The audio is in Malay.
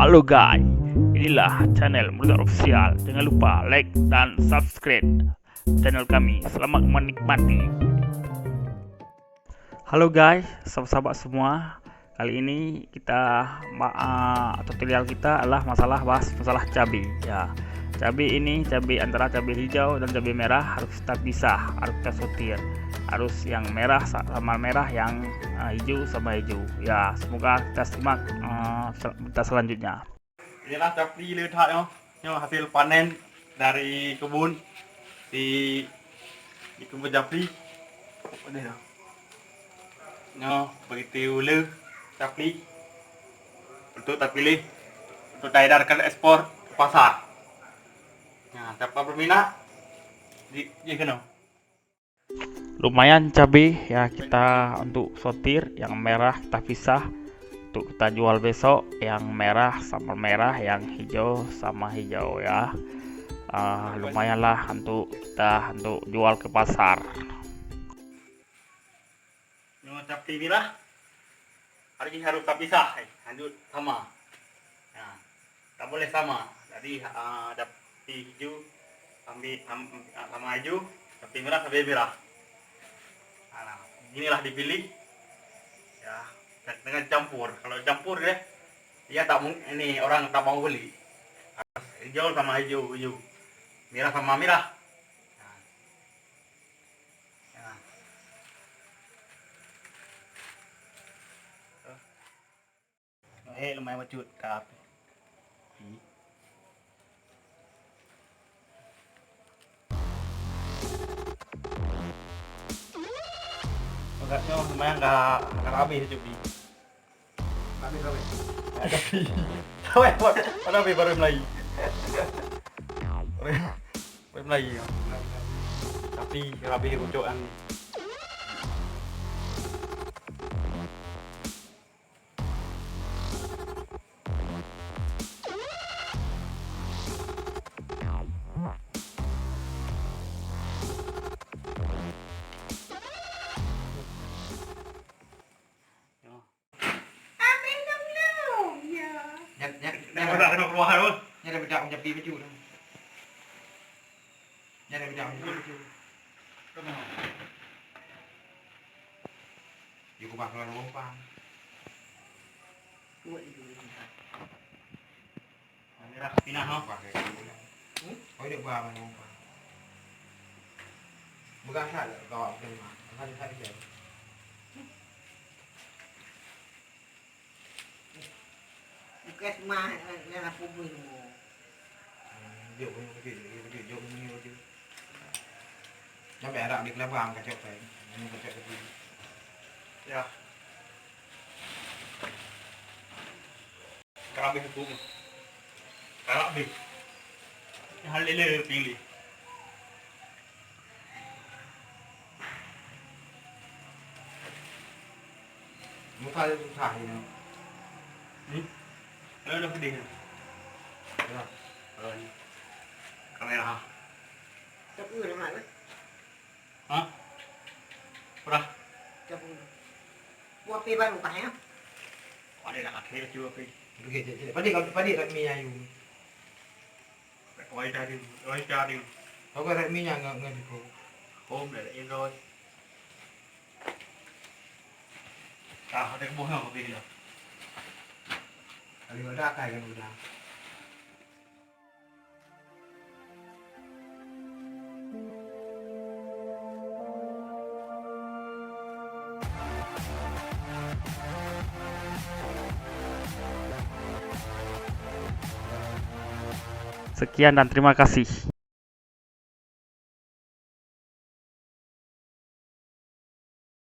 Halo guys, inilah channel Murza Official. Jangan lupa like dan subscribe channel kami. Selamat menikmati. Halo guys, sahabat-sahabat semua. Kali ini kita tutorial kita adalah masalah cabai. Ya, cabai ini antara cabai hijau dan cabai merah harus kita pisah, harus kita sortir. Harus yang merah sama merah, yang hijau sama hijau. Ya, semoga kita simak berita selanjutnya. Inilah cabai lihat hasil panen dari kebun di kebun cabai. Begitu le cabai untuk kita pilih untuk diedarkan ekspor ke pasar. Nah, siapa berminat di kena. Lumayan cabai ya, kita untuk sortir. Yang merah kita pisah untuk kita jual besok, yang merah sama merah, yang hijau sama hijau ya. Lumayan lah untuk kita jual ke pasar. Cabai inilah hari ini harus kita pisah, lanjut sama. Nah, tak boleh sama. Jadi cabai hijau sama hijau, cabai merah sama merah. Nah, inilah dipilih ya dengan campur. Kalau campur deh, dia tak ini orang tak mau beli. Hijau sama hijau, merah sama merah. Lumayan wacut kap. Agaknya lumayan nggak habis cuci. Habis. Ada baru mulai. Baru mulai. Tapi habis ucokan. Ada keluar luôn. Nhà này mình chọn nhập đi với chủ đâu. Nhà này mình chọn nhập đi với chủ. Dù có bạc là nó qua. Ini lah pindah no. Có được qua mà không qua. Bukan saya gọi được mà. Nó thay vậy. Cái ma này là phụ mình điều cái dụng nhiều chứ nó bẻ đạo được lá vàng cả chọc phải nhưng mà chọc cái gì Ya. Kerabi hukum. Kerabi. Hal lele pilih. muốn thay thải gì Nó đâu cái gì nữa rồi. Kamera ha. chọc ư lại đấy Hả? Ora. chọc qua pi ba đủ tải á Ở đây là thế chưa phi. phải đi lại mi nhà dùng Quay ra đi. không có lại mi nhà người thì khổ Hôm để yên rồi. Đây có bố nào có gì đâu. người ra cài cái người làm Sekian dan terima kasih.